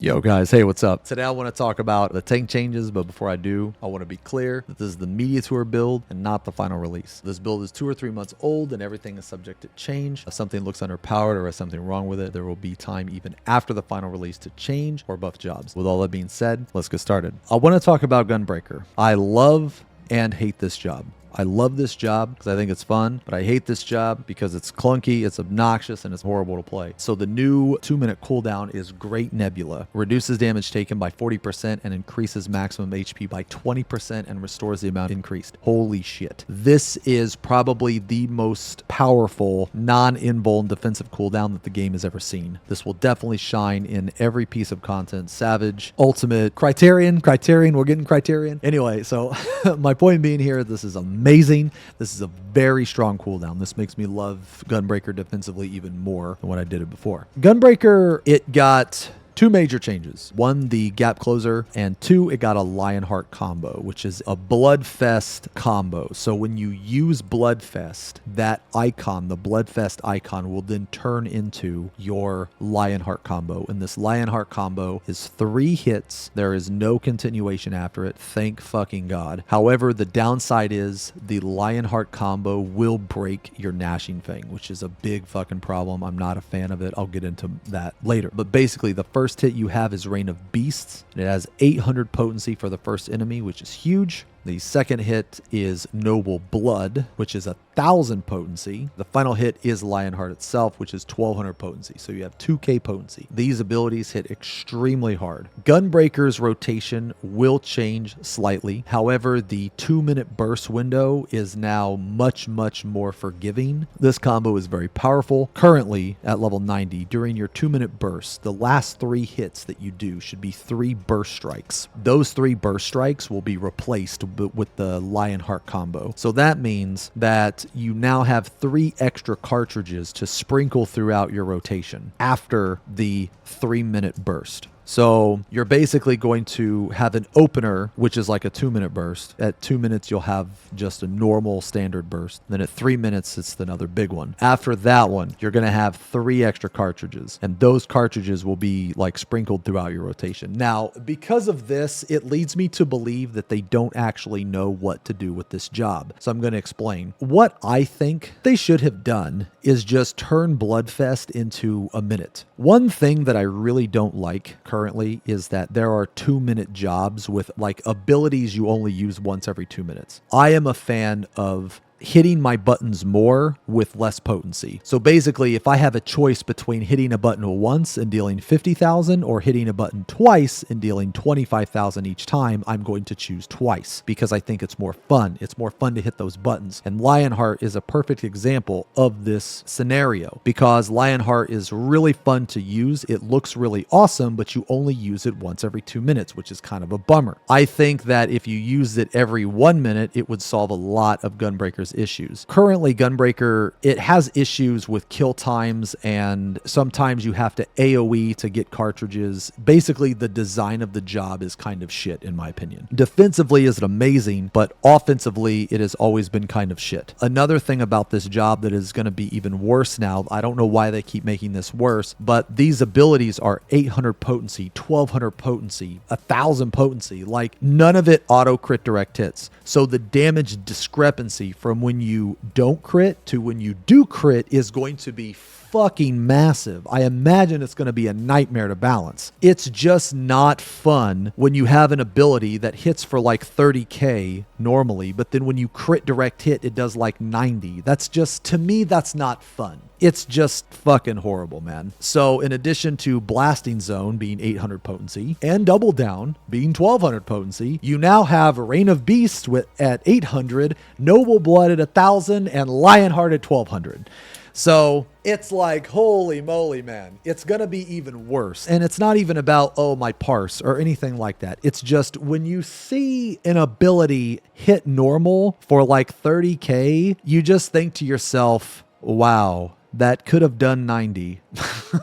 Yo guys, hey, what's up? Today I want to talk about the tank changes, but before I do, I want to be clear that this is the media tour build and not the final release. This build is 2 or 3 months old and everything is subject to change. If something looks underpowered or has something wrong with it, there will be time even after the final release to change or buff jobs. With all that being said, let's get started. I want to talk about Gunbreaker. I love and hate this job. I love this job because I think it's fun, but I hate this job because it's clunky, it's obnoxious, and it's horrible to play. So the new 2-minute cooldown is Great Nebula. Reduces damage taken by 40% and increases maximum HP by 20% and restores the amount increased. Holy shit. This is probably the most powerful non-invuln defensive cooldown that the game has ever seen. This will definitely shine in every piece of content. Savage, Ultimate, Criterion, we're getting Criterion. Anyway, so my point being here, this is amazing. This is a very strong cooldown. This makes me love Gunbreaker defensively even more than what I did it before. Gunbreaker, it got 2 major changes. 1, the gap closer, and 2, it got a Lionheart combo, which is a Bloodfest combo. So when you use Bloodfest, that icon, the Bloodfest icon, will then turn into your Lionheart combo. And this Lionheart combo is 3 hits. There is no continuation after it. Thank fucking God. However, the downside is the Lionheart combo will break your Gnashing Fang, which is a big fucking problem. I'm not a fan of it. I'll get into that later. But basically, the first hit you have is Reign of Beasts. It has 800 potency for the first enemy, which is huge. The second hit is Noble Blood, which is 1,000 potency. The final hit is Lionheart itself, which is 1,200 potency. So you have 2k potency. These abilities hit extremely hard. Gunbreaker's rotation will change slightly. However, the 2-minute burst window is now much more forgiving. This combo is very powerful. Currently at level 90, during your 2-minute burst, the last 3 hits that you do should be 3 burst strikes. Those 3 burst strikes will be replaced with the Lionheart combo. So that means that you now have 3 extra cartridges to sprinkle throughout your rotation after the 3-minute burst. So you're basically going to have an opener, which is like a 2-minute burst. At 2 minutes, you'll have just a normal standard burst. Then at 3 minutes, it's another big one. After that one, you're going to have 3 extra cartridges. And those cartridges will be like sprinkled throughout your rotation. Now, because of this, it leads me to believe that they don't actually know what to do with this job. So I'm going to explain. What I think they should have done is just turn Bloodfest into a minute. One thing that I really don't like currently is that there are 2-minute jobs with like abilities you only use once every 2 minutes. I am a fan of hitting my buttons more with less potency. So basically, if I have a choice between hitting a button once and dealing 50,000 or hitting a button twice and dealing 25,000 each time, I'm going to choose twice because I think it's more fun. It's more fun to hit those buttons. And Lionheart is a perfect example of this scenario because Lionheart is really fun to use. It looks really awesome, but you only use it once every 2 minutes, which is kind of a bummer. I think that if you used it every 1 minute, it would solve a lot of Gunbreaker's issues. Currently, Gunbreaker, it has issues with kill times, and sometimes you have to AoE to get cartridges. Basically, the design of the job is kind of shit, in my opinion. Defensively is amazing, but offensively, it has always been kind of shit. Another thing about this job that is going to be even worse now, I don't know why they keep making this worse, but these abilities are 800 potency, 1,200 potency, 1,000 potency. Like, none of it auto crit direct hits. So the damage discrepancy from when you don't crit to when you do crit is going to be fucking massive. I imagine it's going to be a nightmare to balance. It's just not fun when you have an ability that hits for like 30k normally, but then when you crit direct hit, it does like 90. That's just, to me, that's not fun. It's just fucking horrible, man. So in addition to Blasting Zone being 800 potency and Double Down being 1,200 potency, you now have Reign of Beasts at 800, Noble Blood at 1,000, and Lionheart at 1,200. So it's like, holy moly, man, it's going to be even worse. And it's not even about, oh, my parse or anything like that. It's just when you see an ability hit normal for like 30k, you just think to yourself, wow, that could have done 90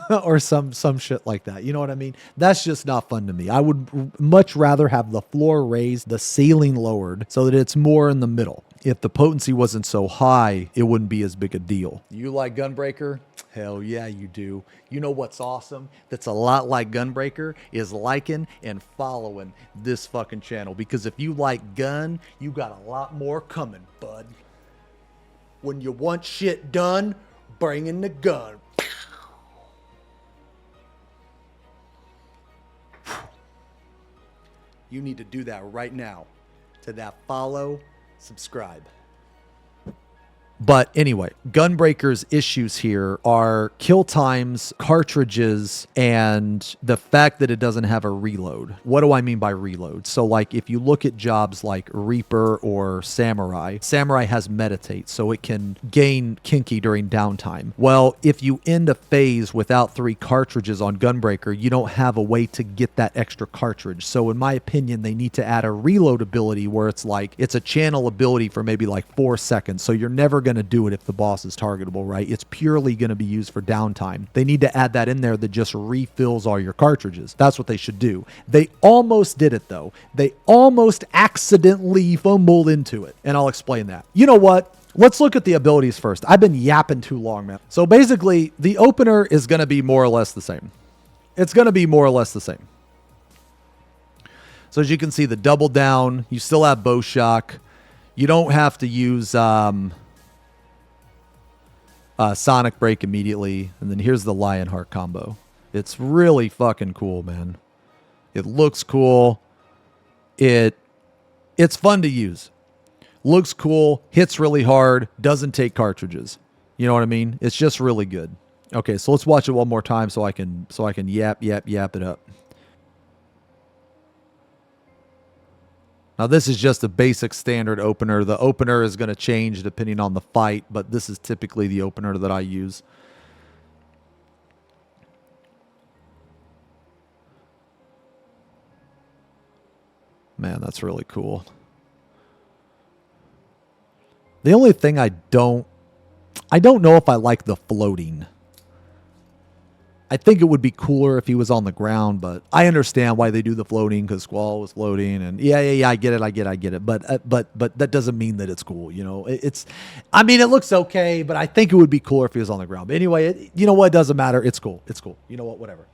or some shit like that. You know what I mean? That's just not fun to me. I would much rather have the floor raised, the ceiling lowered so that it's more in the middle. if the potency wasn't so high, it wouldn't be as big a deal. You like Gunbreaker? Hell yeah, you do. You know what's awesome? That's a lot like Gunbreaker is liking and following this fucking channel. Because if you like gun, you got a lot more coming, bud. When you want shit done, bring in the gun. You need to do that right now. To that follow, subscribe. But anyway, Gunbreaker's issues here are kill times, cartridges, and the fact that it doesn't have a reload. What do I mean by reload? So like if you look at jobs like Reaper or Samurai, Samurai has meditate, so it can gain kinky during downtime. Well, if you end a phase without 3 cartridges on Gunbreaker, you don't have a way to get that extra cartridge. So in my opinion, they need to add a reload ability where it's like, it's a channel ability for maybe like 4 seconds. So you're never going to do it if the boss is targetable, right? It's purely going to be used for downtime. They need to add that in there that just refills all your cartridges. That's what they should do. They almost did it though. They almost accidentally fumbled into it. And I'll explain that. You know what? Let's look at the abilities first. I've been yapping too long, man. So basically, the opener is going to be more or less the same. It's going to be more or less the same. So as you can see, the double down, you still have bow shock. You don't have to use Sonic Break immediately. And then here's the Lionheart combo. It's really fucking cool, man. It looks cool. It's fun to use. Looks cool, hits really hard, doesn't take cartridges. You know what I mean? It's just really good. Okay, so let's watch it one more time so I can yap it up. Now this is just a basic standard opener. The opener is going to change depending on the fight, but this is typically the opener that I use. Man, that's really cool. The only thing I don't know if I like the floating. I think it would be cooler if he was on the ground, but I understand why they do the floating because Squall was floating, and yeah, I get it. But that doesn't mean that it's cool, you know. I mean, it looks okay, but I think it would be cooler if he was on the ground. But anyway, you know what? It doesn't matter. It's cool. It's cool. You know what? Whatever.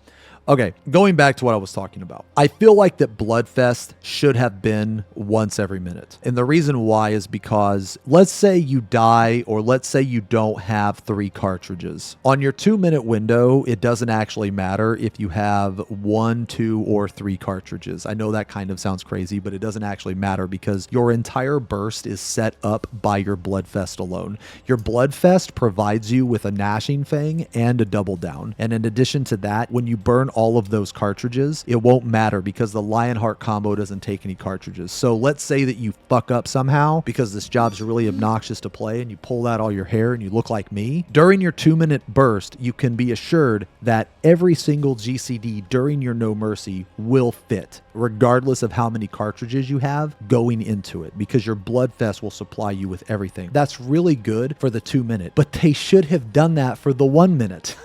Okay, going back to what I was talking about. I feel like that Bloodfest should have been once every minute. And the reason why is because let's say you die or let's say you don't have 3 cartridges. On your 2-minute window, it doesn't actually matter if you have 1, 2, or 3 cartridges. I know that kind of sounds crazy, but it doesn't actually matter because your entire burst is set up by your Bloodfest alone. Your Bloodfest provides you with a Gnashing Fang and a double down. And in addition to that, when you burn all of those cartridges, it won't matter because the Lionheart combo doesn't take any cartridges. So let's say that you fuck up somehow because this job's really obnoxious to play and you pull out all your hair and you look like me. During your 2-minute burst, you can be assured that every single GCD during your No Mercy will fit, regardless of how many cartridges you have going into it, because your Bloodfest will supply you with everything. That's really good for the 2-minute, but they should have done that for the 1 minute.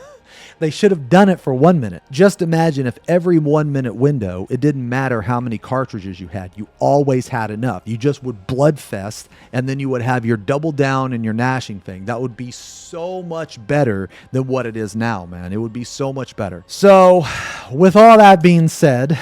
They should have done it for 1 minute. Just imagine if every 1 minute window, it didn't matter how many cartridges you had. You always had enough. You just would Bloodfest, and then you would have your double down and your Gnashing thing. That would be so much better than what it is now, man. It would be so much better. So, with all that being said,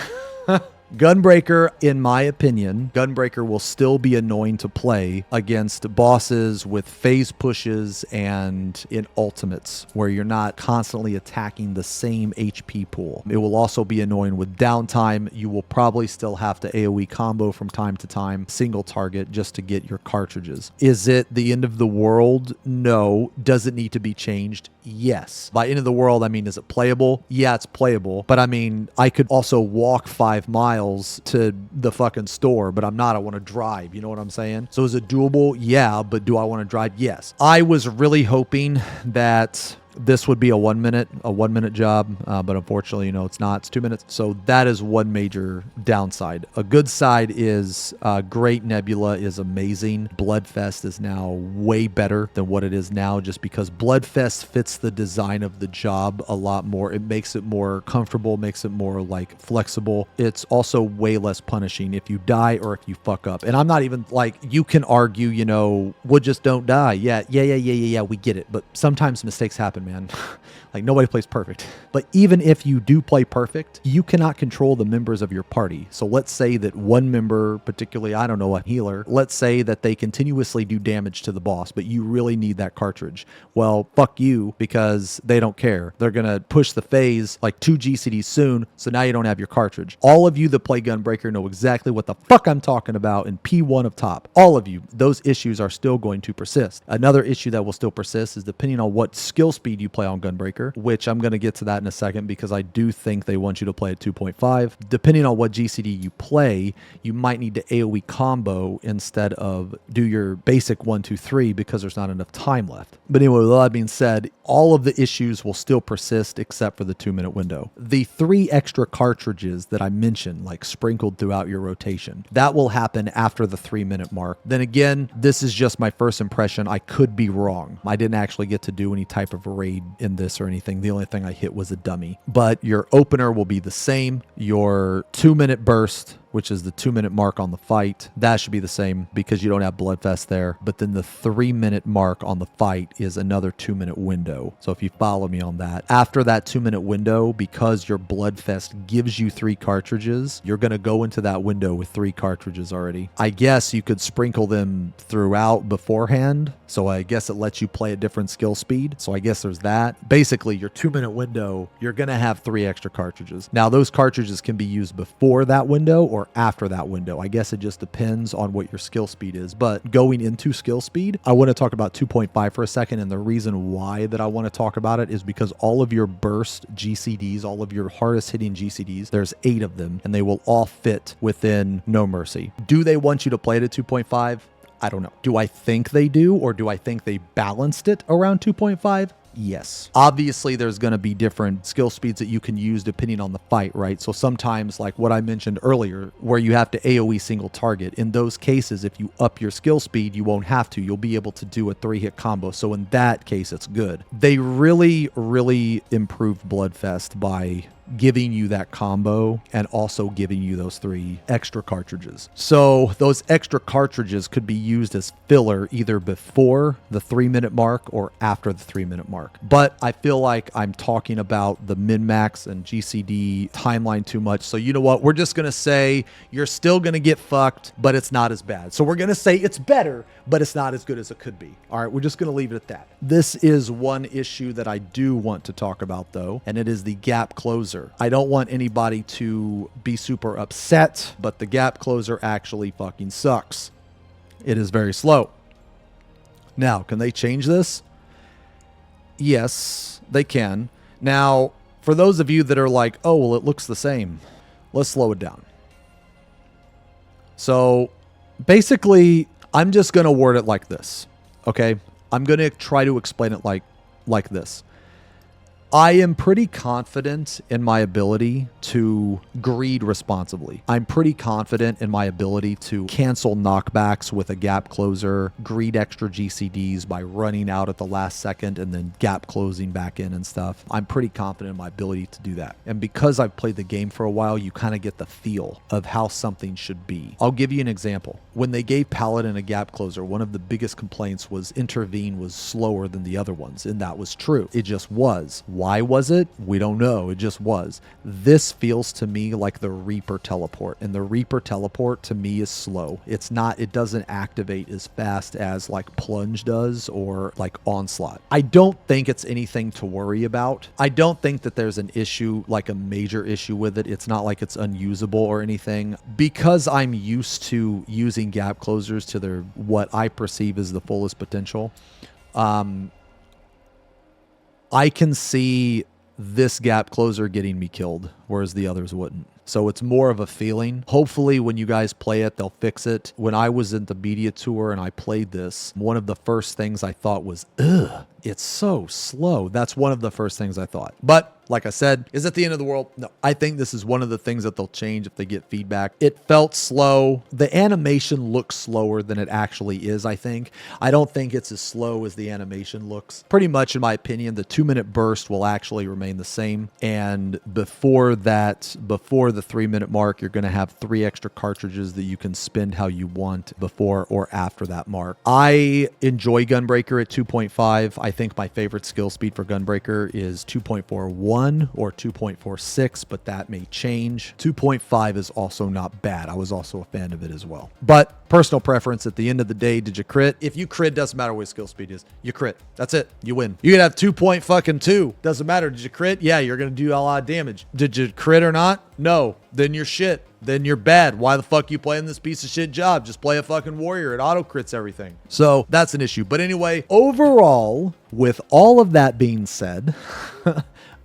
Gunbreaker, in my opinion, Gunbreaker will still be annoying to play against bosses with phase pushes and in ultimates where you're not constantly attacking the same HP pool. It will also be annoying with downtime. You will probably still have to AoE combo from time to time, single target just to get your cartridges. Is it the end of the world? No. Does it need to be changed? Yes. By end of the world, I mean, is it playable? Yeah, it's playable. But I mean, I could also walk 5 miles to the fucking store, but I'm not. I want to drive. You know what I'm saying? So is it doable? Yeah, but do I want to drive? Yes. I was really hoping that This would be a 1 minute job, but unfortunately, it's not. It's 2 minutes. So that is one major downside. A good side is Great Nebula is amazing. Bloodfest is now way better than what it is now, just because Bloodfest fits the design of the job a lot more. It makes it more comfortable, makes it more like flexible. It's also way less punishing if you die or if you fuck up. And I'm not even like, you can argue, well, just don't die. Yeah, we get it. But sometimes mistakes happen, man. Like, nobody plays perfect. But even if you do play perfect, you cannot control the members of your party. So let's say that one member, particularly, I don't know, a healer, let's say that they continuously do damage to the boss, but you really need that cartridge. Well, fuck you, because they don't care. They're going to push the phase like 2 GCDs soon, so now you don't have your cartridge. All of you that play Gunbreaker know exactly what the fuck I'm talking about in P1 of top. All of you, those issues are still going to persist. Another issue that will still persist is depending on what skill speed you play on Gunbreaker, which I'm going to get to that in a second because I do think they want you to play at 2.5. Depending on what GCD you play, you might need to AoE combo instead of do your basic 1, 2, 3 because there's not enough time left. But anyway, with all that being said, all of the issues will still persist except for the 2-minute window. The 3 extra cartridges that I mentioned, like sprinkled throughout your rotation, that will happen after the 3-minute mark. Then again, this is just my first impression. I could be wrong. I didn't actually get to do any type of raid in this or anything. The only thing I hit was a dummy. But your opener will be the same. Your 2-minute burst, which is the 2-minute mark on the fight, that should be the same because you don't have Bloodfest there. But then the 3-minute mark on the fight is another 2-minute window. So if you follow me on that, after that 2-minute window, because your Bloodfest gives you 3 cartridges, you're going to go into that window with 3 cartridges already. I guess you could sprinkle them throughout beforehand. So I guess it lets you play at different skill speed. So I guess there's that. Basically, your 2-minute window, you're going to have 3 extra cartridges. Now, those cartridges can be used before that window or after that window. I guess it just depends on what your skill speed is. But going into skill speed, I want to talk about 2.5 for a second. And the reason why that I want to talk about it is because all of your burst GCDs, all of your hardest hitting GCDs, there's 8 of them, and they will all fit within No Mercy. Do they want you to play it at 2.5? I don't know. Do I think they do, or do I think they balanced it around 2.5? Yes. Obviously, there's going to be different skill speeds that you can use depending on the fight, right? So sometimes, like what I mentioned earlier, where you have to AoE single target, in those cases, if you up your skill speed, you won't have to. You'll be able to do a 3-hit combo. So in that case, it's good. They really, really improved Bloodfest by giving you that combo and also giving you those 3 extra cartridges. So those extra cartridges could be used as filler either before the 3-minute mark or after the 3-minute mark. But I feel like I'm talking about the min-max and GCD timeline too much. So you know what? We're just going to say you're still going to get fucked, but it's not as bad. So we're going to say it's better, but it's not as good as it could be. All right, we're just going to leave it at that. This is one issue that I do want to talk about though, and it is the gap closer. I don't want anybody to be super upset, but the gap closer actually fucking sucks. It is very slow. Now, can they change this? Yes, they can. Now, for those of you that are like, oh, well, it looks the same, let's slow it down. So basically, I'm just going to word it like this. Okay? I'm going to try to explain it like this. I am pretty confident in my ability to greed responsibly. I'm pretty confident in my ability to cancel knockbacks with a gap closer, greed extra GCDs by running out at the last second and then gap closing back in and stuff. I'm pretty confident in my ability to do that. And because I've played the game for a while, you kind of get the feel of how something should be. I'll give you an example. When they gave Paladin a gap closer, one of the biggest complaints was Intervene was slower than the other ones, and that was true. It just was. Why was it? We don't know. It just was. This feels to me like the Reaper teleport, and the Reaper teleport to me is slow. It's not, it doesn't activate as fast as like Plunge does or like Onslaught. I don't think it's anything to worry about. I don't think that there's an issue, like a major issue with it. It's not like it's unusable or anything. Because I'm used to using gap closers to their, what I perceive as the fullest potential, I can see this gap closer getting me killed whereas the others wouldn't. So it's more of a feeling. Hopefully when you guys play it, they'll fix it. When I was in the media tour and I played this, one of the first things I thought was, ugh, it's so slow. That's one of the first things I thought. But like I said, is it the end of the world? No. I think this is one of the things that they'll change if they get feedback. It felt slow. The animation looks slower than it actually is, I think. I don't think it's as slow as the animation looks. Pretty much, in my opinion, the 2-minute burst will actually remain the same. And before that, before the 3-minute mark, you're going to have 3 extra cartridges that you can spend how you want before or after that mark. I enjoy Gunbreaker at 2.5. I think my favorite skill speed for Gunbreaker is 2.41 or 2.46, but that may change. 2.5 is also not bad. I was also a fan of it as well. But personal preference, at the end of the day, did you crit? If you crit, doesn't matter what skill speed is. You crit. That's it. You win. You could have 2.2. Doesn't matter. Did you crit? Yeah, you're going to do a lot of damage. Did you crit or not? No. Then you're shit. Then you're bad. Why the fuck you playing this piece of shit job? Just play a fucking warrior. It auto crits everything. So that's an issue. But anyway, overall, with all of that being said,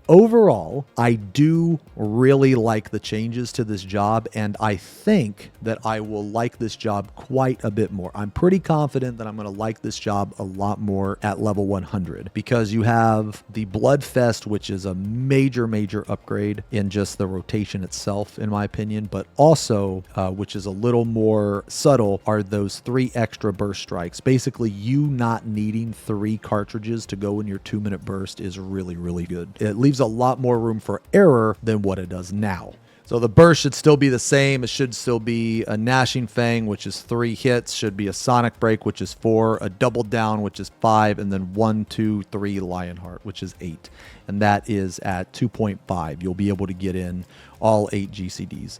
overall, I do really like the changes to this job, and I think that I will like this job quite a bit more. I'm pretty confident that I'm going to like this job a lot more at level 100 because you have the Bloodfest, which is a major, major upgrade in just the rotation itself, in my opinion, but also, which is a little more subtle, are those 3 extra burst strikes. Basically, you not needing 3 cartridges to go in your 2-minute burst is really, really good. It leaves a lot more room for error than what it does now. So the burst should still be the same. It should still be a Gnashing Fang, which is 3 hits, should be a Sonic Break, which is 4, a Double Down, which is 5, and then 1, 2, 3 Lionheart, which is 8. And that is at 2.5. You'll be able to get in all 8 GCDs.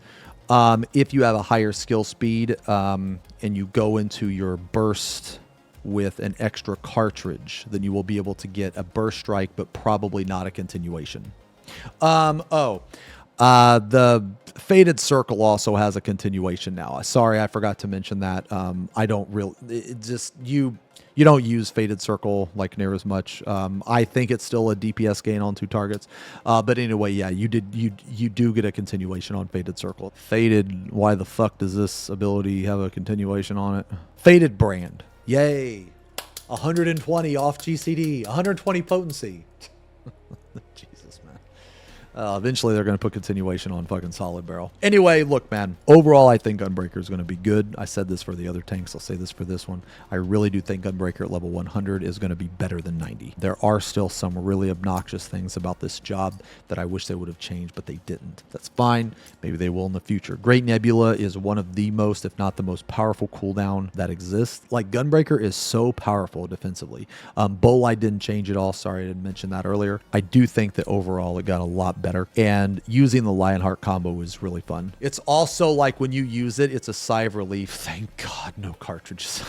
If you have a higher skill speed and you go into your burst with an extra cartridge, then you will be able to get a burst strike, but probably not a continuation. The Faded Circle also has a continuation now. Sorry, I forgot to mention that. I don't really, you don't use Faded Circle like near as much. I think it's still a DPS gain on 2 targets. But anyway, yeah, you do get a continuation on Faded Circle. Faded, why the fuck does this ability have a continuation on it? Faded Brand. Yay. 120 off GCD. 120 potency. Jesus, man. Eventually, they're going to put continuation on fucking Solid Barrel. Anyway, look, man. Overall, I think Gunbreaker is going to be good. I said this for the other tanks. I'll say this for this one. I really do think Gunbreaker at level 100 is going to be better than 90. There are still some really obnoxious things about this job that I wish they would have changed, but they didn't. That's fine. Maybe they will in the future. Great Nebula is one of the most, if not the most powerful cooldown that exists. Like, Gunbreaker is so powerful defensively. Bolide didn't change at all. Sorry, I didn't mention that earlier. I do think that overall it got a lot better, and using the Lionheart combo is really fun. It's also like when you use it, it's a sigh of relief. Thank God, no cartridges.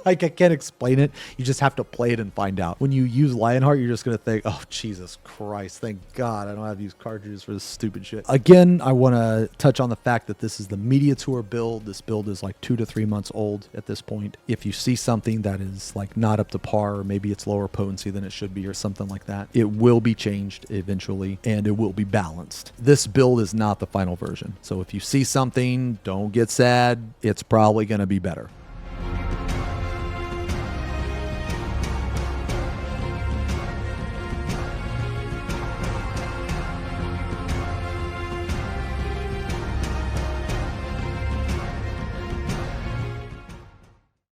Like, I can't explain it. You just have to play it and find out. When you use Lionheart, you're just going to think, oh, Jesus Christ, thank God I don't have to use cartridges for this stupid shit. Again, I want to touch on the fact that this is the Media Tour build. This build is like 2 to 3 months old at this point. If you see something that is like not up to par, or maybe it's lower potency than it should be or something like that, it will be changed eventually, and it will be balanced. This build is not the final version. So if you see something, don't get sad. It's probably going to be better.